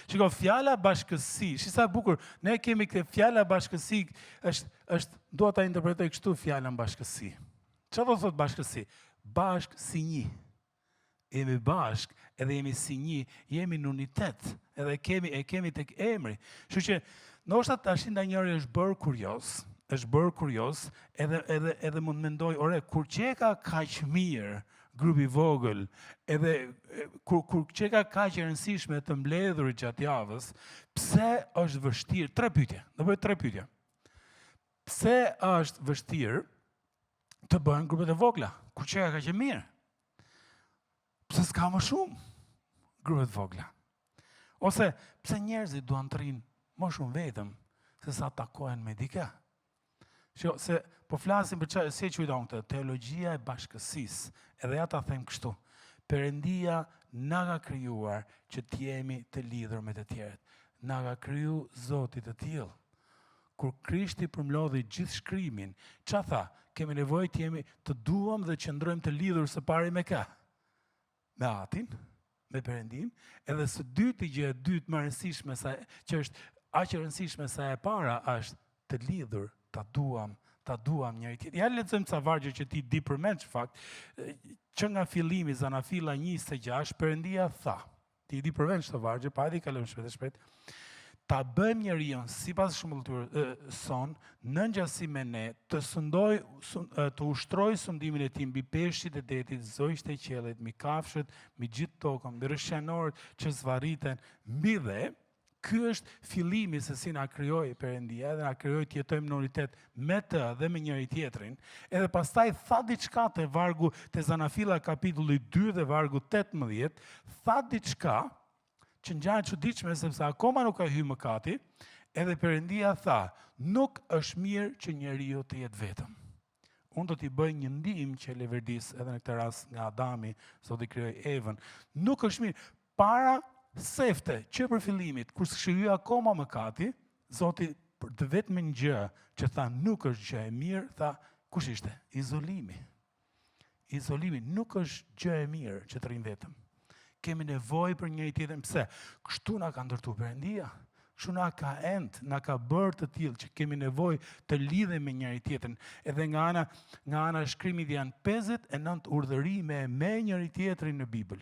Shiko, fjala bashkësi, sa bukur, ne kemi këtë fjala bashkësi, dua ta interpretoj kështu fjalën bashkësi. Çfarë do thot bashkësi? Bashkë si një. Jemi bashk, edhe jemi si një, jemi në unitet, edhe kemi tek emri. Kështu që ndoshta tash ndonjëri është bërë kurios, edhe mund mendoj, ore, kur qeka kaq mirë, grupi vogël, edhe kur qeka kaq e rëndësishme të mbledhurit gjatë javës, pse është vështirë? 3 pyetje, do bëj 3 pyetje. Pse është vështirë të bëhen grupet e vogla? Kur qeka kaq e mirë? Pse s'ka më shumë grupet vogla? Ose pse njerëzit duan të rinë më shumë vetëm se sa takohen me dikë? Se po flasim për si e quajton këtë, teologjia e bashkësisë. Edhe ja ta them kështu. Perëndia na ka krijuar që të jemi të lidhur me të tjerët. Na ka kriju Zoti të tillë. Kur Krishti përmlodhi gjithë shkrimin, çfarë tha? Kemi nevojë të jemi të duam dhe të qëndrojmë të lidhur së pari me kë? Me Atin, me Perëndin, edhe së dyti gjë e dytë më rëndësishme që është aq e rëndësishme sa e para është të lidhur, ta duam njëri tjetrin. Ja lexojmë ca vargje që ti di përmend fakt, që nga fillimi Zanafilla 26 Perëndia tha. Ti di përmend çto vargje, pa di kalojmë shpejt. Ta bëjmë njeriu sipas shëmbullturës son, në ngjasi me ne, të ushtroj sundimin e tij mbi peshqit e detit, zojtë e qiellit, mbi kafshët, mbi gjithë tokën, mbi rrëshqanorët që zvarriten mbi dhe. Ky është fillimi se si na krijoi Perëndia dhe na krijoi të jetojmë në unitet me të dhe me njëri tjetrin. Edhe pastaj tha diçka te vargu te Zanafilla kapitulli 2 dhe vargu 18, tha diçka që ngjan e çuditshme sepse akoma nuk ka hyrë mëkati, edhe Perëndia tha, nuk është mirë që njeriu të jetë vetëm. Unë do t'i bëj një ndihmë që leverdis edhe në këtë rast nga Adami, Zoti krijoi Evën. Nuk është mirë para sefte që për fillimit, kur s'krijoi akoma mëkati, Zoti për të vetmin gjë që tha nuk është gjë e mirë, tha kush ishte? Izolimi. Izolimi nuk është gjë e mirë që të rrim vetëm. Kemi nevojë për njëri tjetrin. Pse? Kështu na ka ndërtuar Perëndia. Kështu na ka na ka bërë të tillë që kemi nevojë të lidhemi me njëri tjetrin. Edhe nga ana e shkrimit janë 59 urdhërime me njëri tjetrin në Bibël.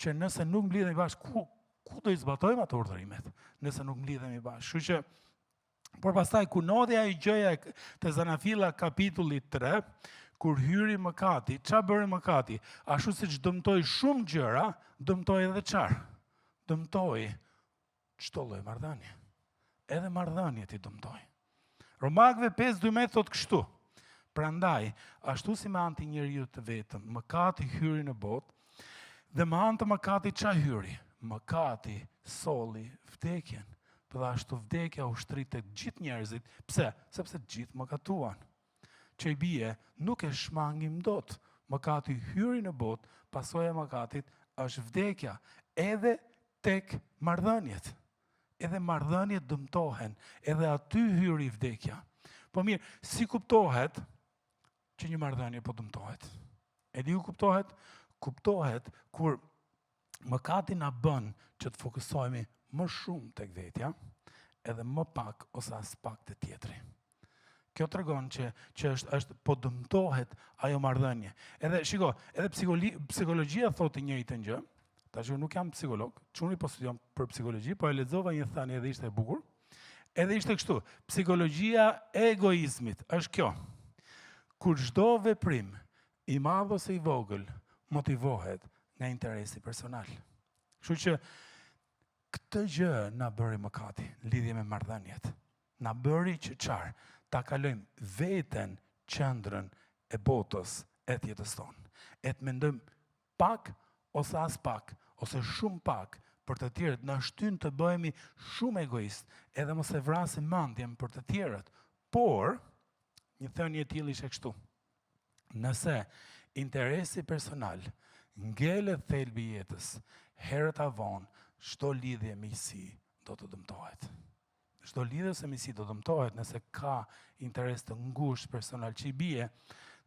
Që nëse nuk mblidhemi bashkë, ku do i zbatojmë ato urdhërimet? Nëse nuk mblidhemi bashkë. Kështu që por pastaj kur ndodhi ajo gjëja te Zanafilla kapitulli 3, kur hyri mëkati, çfarë bëri mëkati? Ashtu siç dëmtoi shumë gjëra, dëmtoi edhe çfarë? Dëmtoi çdo lloj marrëdhënie. Edhe marrëdhëniet i dëmtoi. Romakëve 5:12 thot kështu. Prandaj, ashtu si me anë të njeriu të vetëm, mëkati hyri në botë, dhe me anë të mëkatit çfarë hyri? Mëkati solli vdekjen. Dhe ashtu vdekja ushtrit tek gjithë njerëzit. Pse? Sepse gjithë mëkatuan. Që i bie, nuk e shmangim dot. Mëkati hyri në botë, pasojë e mëkatit është vdekja. Edhe tek marrëdhëniet. Edhe marrëdhëniet dëmtohen, edhe aty hyri vdekja. Po mirë, si kuptohet që një marrëdhënie po dëmtohet? E di u kuptohet? Kuptohet kur mëkati na bën që të fokusohemi më shumë tek vetja, edhe më pak ose as pak te tjetri. Kjo tregon që është po dëmtohet ajo marrëdhënie. Edhe shiko, edhe psikologjia thotë njëjtën gjë. Tash unë nuk jam psikolog, çuni po studion për psikologji, po e lexova një thënie edhe ishte e bukur. Edhe ishte kështu, psikologjia e egoizmit është kjo. Kur çdo veprim, i madh ose i vogël, motivohet nga interesi personal. Kështu që këtë gjë na bëri mëkati, lidhje me marrëdhëniet. Na bëri që çfarë? Ta kalojmë veten qendrën e botës e të jetës tonë. E të mendojmë pak ose as pak, ose shumë pak për të tjerët, na shtyn të bëhemi shumë egoist, edhe mos e vrasim mendjen për të tjerët. Por, një thënie e tillë ishte kështu. Nëse interesi personal ngelet thelbi i jetës, herët avon, çdo lidhje miqësi do të dëmtohet. Çdo lidhje ose miqësi do dëmtohet nëse ka interes të ngushtë personal që i bie.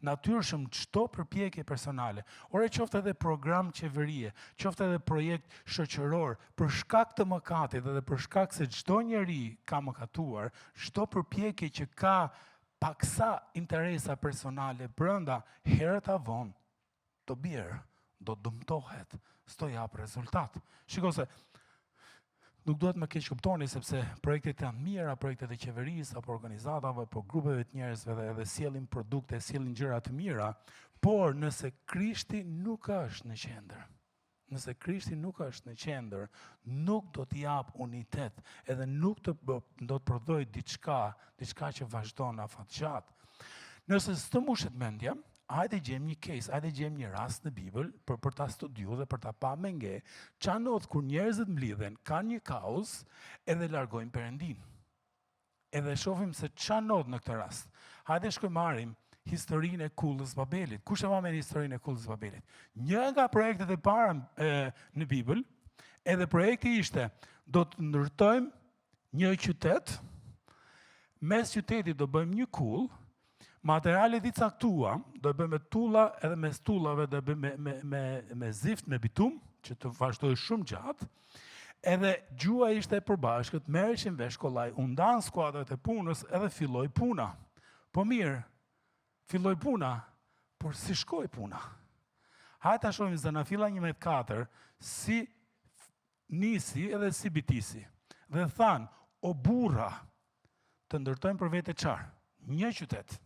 natyrshëm çdo përpjekje personale. Ore qoftë edhe program qeverie, qoftë edhe projekt shoqëror, për shkak të mëkatit dhe për shkak se çdo njeri ka mëkatuar, çdo përpjekje që ka paksa interesa personale brenda, herët avon të bjerë, do dëmtohet, s'do jap rezultat. Shiko se nuk duhet më keq kuptoni sepse projektet janë mira, projektet e qeverisë apo organizatave, apo grupeve të njerëzve dhe edhe sjellin produkte, sjellin gjëra të mira, por nëse Krishti nuk është në qendër, nëse Krishti nuk është në qendër, nuk do të jap unitet, edhe nuk do të prodhoj diçka që vazhdon afatgjatë. Nëse s'të mbushet mendja, hajde gjem një case, hajde gjem një rast në Bibël për ta studiu dhe për ta pa me nge, qa ndodh kur njerëzit mblidhen, kanë një kauz edhe largojnë Perëndin. Edhe shohim se qa ndodh në këtë rast. Hajde shkojmë marrim historinë e Kullës Babelit. Kush e ma me historinë e Kullës Babelit? Një nga projektet e para në Bibël, edhe projekti ishte, do të ndërtojmë një qytet, mes qytetit do bëjmë një kull, materialet i caktua, do e bëjmë me tulla, edhe mes tullave do e bëjmë me zift, me bitum, që të vazhdoj shumë gjatë, edhe gjua ishte e përbashkët, merreshin vesh kollaj, u ndan skuadrat e punës edhe filloi puna. Po mirë, filloi puna, por si shkoi puna? Hajde ta shohim Zanafilla 11:4, si nisi edhe si bitisi. Dhe than, o burra, të ndërtojmë për vete qarë, një qytet,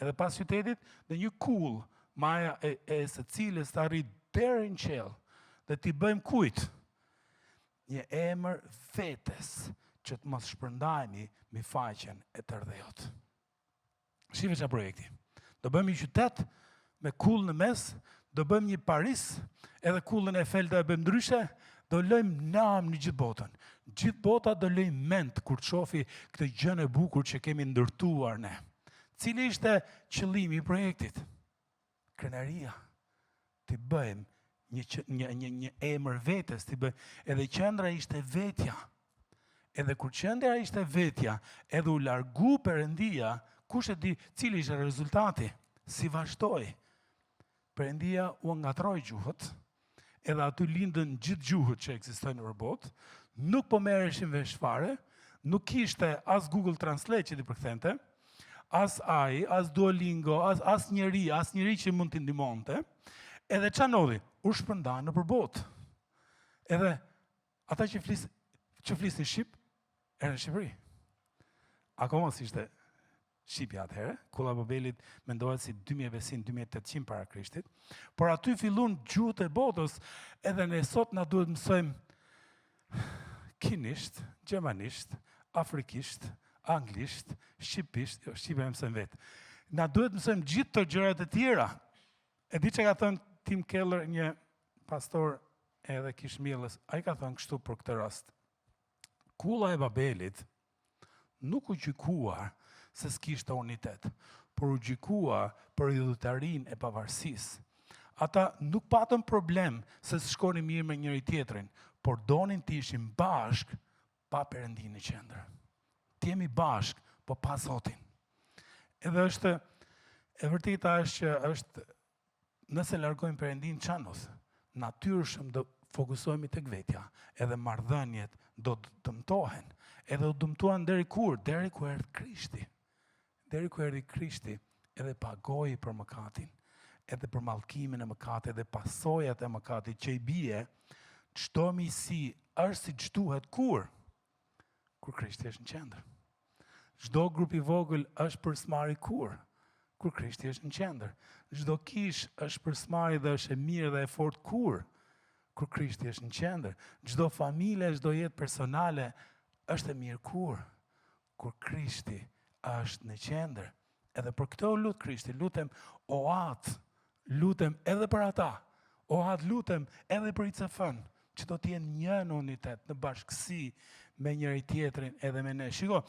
edhe pas qytetit dhe një kull, maja e së cilës të arrit deri në qell, dhe t'i bëjmë kujt? Një emër vetes që të mos shpërndajmi mi faqen e të rdhejot. Shive qa projekti. Do bëjmë një qytet me kull në mes, do bëjmë një Paris, edhe kullën e felta e bëjmë ndryshe, do lëjmë nam në gjithë botën. Gjithë bota do lëjmë ment kur të shofi këtë gjën e bukur që kemi ndërtuar ne. Cili ishte qëllimi i projektit? Krenaria. Të bëjmë një emër vetes, të bëjmë, edhe qendra ishte vetja. Edhe kur qendra ishte vetja, edhe u largu Perëndia, kush e di cili ishte rezultati? Si vazhdoi? Perëndia u ngatroi gjuhët, edhe aty lindën gjithë gjuhët që ekzistojnë në botë, nuk po merreshin vesh fare, nuk kishte as Google Translate që t'i përkthente, as AI, as Duolingo, as njeri që mund t'i ndihmonte, edhe qa ndodhi? U shpërndan në përbot. Edhe ata që flisnin Shqip, erë në Shqipëri. Akoma si ishte Shqipja atëherë, Kulla Babelit mendohet si 2500-2800 para Krishtit, por aty fillun gjuhët e botës, edhe ne sot na duhet mësojmë kinisht, gjermanisht, afrikisht, anglisht, shqipisht, shqipe e mësojmë vetë. Na duhet mësojmë gjithë të gjërat e tjera. E di që ka thënë Tim Keller, një pastor edhe kishmjellës, a i ka thënë kështu për këtë rast. Kulla e Babelit nuk u gjykuar se s'kishte unitet, por u gjykuar për idhutarin e pavarësisë. Ata nuk patën problem se s'shkonin mirë me njëri tjetrin, por donin të ishin bashk pa Perëndin në qendër. Të jemi bashk, po pa Zotin. Edhe është, e vërteta është që është, nëse largojmë Perëndin qanos, natyrshëm do fokusohemi tek vetja, edhe marrëdhëniet do të dëmtohen, edhe do dëmtohen deri kur? Deri ku erdhi Krishti. Deri ku erdhi Krishti, edhe pagoi për mëkatin, edhe për mallkimin e mëkatit, edhe pasojat e mëkatit që i bie, çdo misi është si ç'duhet kur Krishti është në qendër. Çdo grup i vogël është përsmari kur Krishti është në qendër. Çdo kish është përsmari dhe është e mirë dhe e fortë kur Krishti është në qendër. Çdo familje, çdo jetë personale është e mirë kur Krishti është në qendër. Edhe për këto lut Krishti, lutem o atë, lutem edhe për ata, o atë lutem edhe për ICF-n, që do t'jenë një në unitet, në bashkësi me njëri tjetrin edhe me ne. Shiko,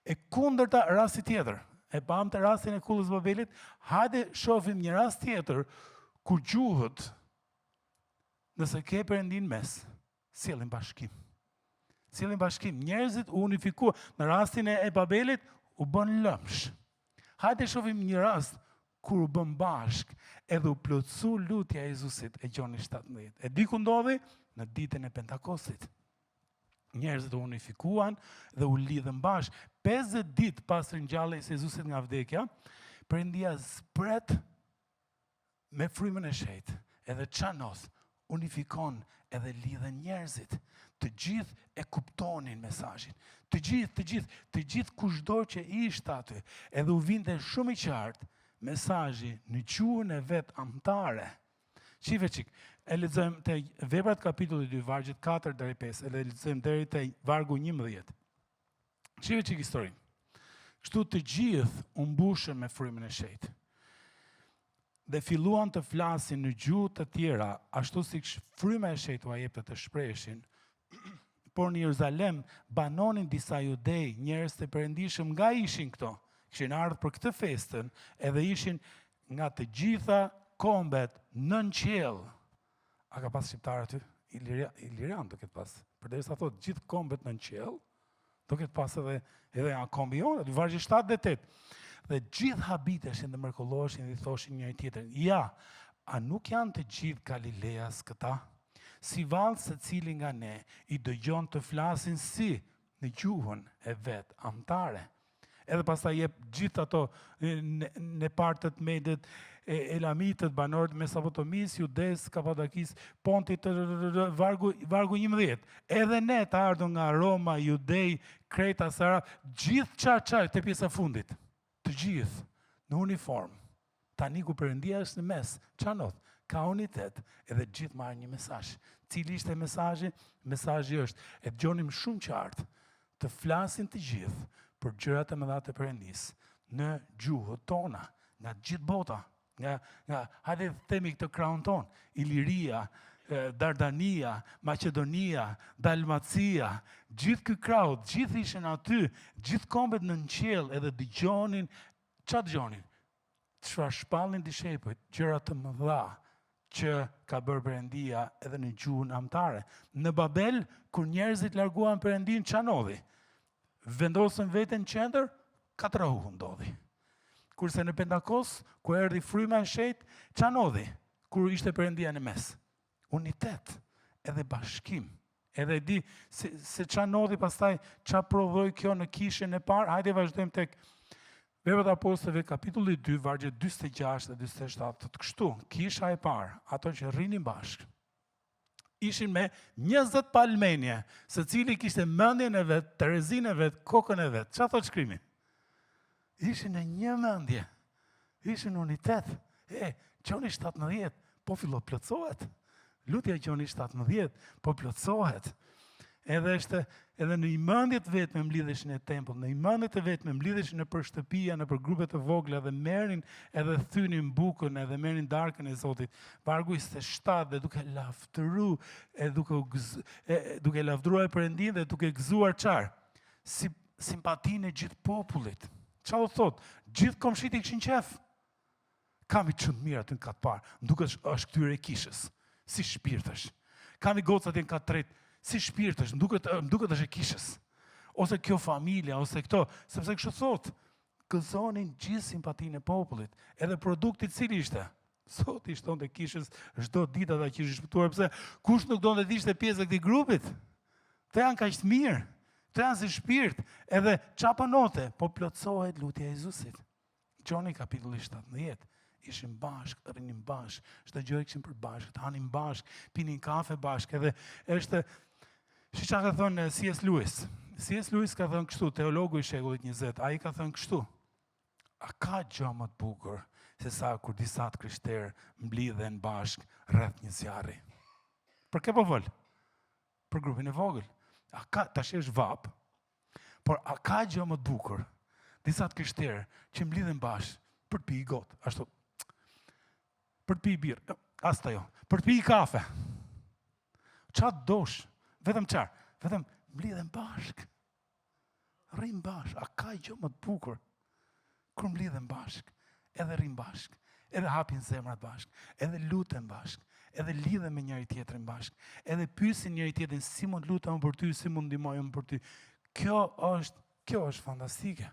e kundërta rasti tjetër, e pam të rastin e Kullës Babelit, hajde shohim një rast tjetër, kur gjuhët, nëse ke Perëndin mes, sjellin bashkim. Sjellin bashkim, njerëzit u unifikuan. Në rastin e Babelit, u bën lëmsh. Hajde shohim një rast, kur u bën bashk, edhe u plotësu lutja e Jezusit e Gjoni 17. E di ku ndodhi? Në ditën e Pentakostit. Njerëzit u unifikuan dhe u lidhën bashk. 50 ditë pas ringjalljes së Jezusit nga vdekja, Perëndia zbret me frymën e shejtë, edhe çanos, unifikon edhe lidhen njerëzit. Të gjithë e kuptonin mesazhin. Të gjithë kushdo që ishte aty, edhe u vinte shumë i qartë mesazhi në gjuhën e vet amtare. Shife çik, e lexojmë te Veprat kapitulli 2, vargjet 4 deri 5, e lexojmë deri te vargu 11. Shife çik historinë. Kështu të gjithë u mbushën me frymën e shejtë. Dhe filluan të flasin në gjuhë të tjera, ashtu siç fryma e shejtë u jepte të shpreheshin. Por në Jeruzalem banonin disa judej, njerëz të perëndishëm nga ishin këto. Kishin ardhur për këtë festën, edhe ishin nga të gjitha kombet nën qiell. A ka pas shqiptar aty? Ilirian do ketë pas. Përderisa thotë gjithë kombet nën qiell, do ketë pas edhe nga kombi jonë, vargje 7 dhe 8. Dhe gjithë habiteshin dhe mrekulloheshin dhe i thoshin njëri tjetrin: "Ja, a nuk janë të gjithë Galileas këta? Si vallë secili nga ne i dëgjon të flasin si në gjuhën e vet amtare." Edhe pastaj jep gjithë ato nepartët, Medët, Elamitët, banorët Mesopotomisë, Judes, Kapadokis, Pontit, vargu 11. Edhe ne të ardhur nga Roma, Judej, Kreta, Sara, gjithë çfarë te pjesa fundit. Të gjithë në uniform. Tani ku Perëndia është në mes, çfarë ndodh? Ka unitet, edhe gjithë marrin një mesazh. Cili ishte mesazhi? Mesazhi është, e dëgjonim shumë qartë, të flasin të gjithë për gjërat e mëdha të Perëndisë në gjuhët tona, nga gjithë bota, nga hajde themi këtë krahun ton, Iliria, Dardania, Maqedonia, Dalmacia, gjithë ky krahut, gjithë ishin aty, gjithë kombet në qiell, edhe dëgjonin, çfarë dëgjonin? Çfarë shpallin dishepujt, gjëra të mëdha që ka bërë Perëndia edhe në gjuhën amtare. Në Babel, kur njerëzit larguan Perëndin, ç'a ndodhi? Vendosën veten në qendër, katrahu ndodhi. Kurse në Pentakos, ku erdhi fryma e shejtë, ç'a ndodhi? Kur ishte Perëndia në mes? Unitet, edhe bashkim. Edhe di se ç'a ndodhi pastaj, ç'a provoi kjo në kishën e parë. Hajde vazhdojmë tek Veprat e Apostujve kapitulli 2, vargje 46 dhe 47. Të kështu, kisha e parë, ato që rrinin bashkë, ishin me 20 palmenje, secili kishte mendjen e vet, terezinë e vet, kokën e vet. Çfarë thot shkrimi? Ishin në një mendje. Ishin në unitet. Gjoni 17, po fillo plotësohet. Lutja e Gjoni 17, po plotësohet. Edhe në imendjet vetme mblidheshin e tempullit, në imendjet e vetme mblidheshin nëpër shtëpia, nëpër grupe të vogla dhe merrin edhe thynin bukën edhe merrin darkën e Zotit. Vargu 27 dhe duke lavdëruar, duke lavdëruar Perëndin dhe duke gëzuar çfarë? Simpatinë e gjithë popullit. Çfarë do thotë? Gjithë komshit i kishin qef. Kam i çund mirë aty në katë parë, duket është këtyre e kishës, si shpirtësh. Kam i gocat në katë tretë, si shpirtësh, më duket është e kishës. Ose kjo familja, ose këto, sepse kështu thotë, gëzonin gjithë simpatinë e popullit. Edhe produkti cili ishte? Zoti i shtonte kishës çdo ditë ata që ishin shpëtuar, pse kush nuk donte të ishte pjesë e këtij grupit? Të janë kaq të mirë, të janë si shpirt, edhe çfarë panote? Po plotësohet lutja e Jezusit. Gjoni kapitulli 17. Ishin bashkë, rrinin bashkë, çdo gjë kishin për bashkë, hanin bashkë, pinin kafe bashkë, edhe është siç ka thënë C.S. Lewis. C.S. Lewis ka thënë kështu, teologu i shekullit 20, ai ka thënë kështu: a ka gjë më të bukur se sa kur disa të krishterë mblidhen bashkë rreth një zjarri? Për kë po vol? Për grupin e vogël. A ka, tash është vap, por a ka gjë më të bukur? Disa të krishterë që mblidhen bashkë për të pi gotë, ashtu, për të pi birë, asta jo, për të pi kafe. Çfarë dosh? Vetëm çfarë? Vetëm mblidhen bashkë. Rrin bashkë. A ka gjë më të bukur? Kur mblidhen bashkë, edhe rrin bashkë, edhe hapin zemrat bashkë, edhe luten bashkë, edhe lidhen me njëri tjetrin bashkë, edhe pyesin njëri tjetrin si mund lutem për ty, si mund ndihmojmë për ty. Kjo është fantastike.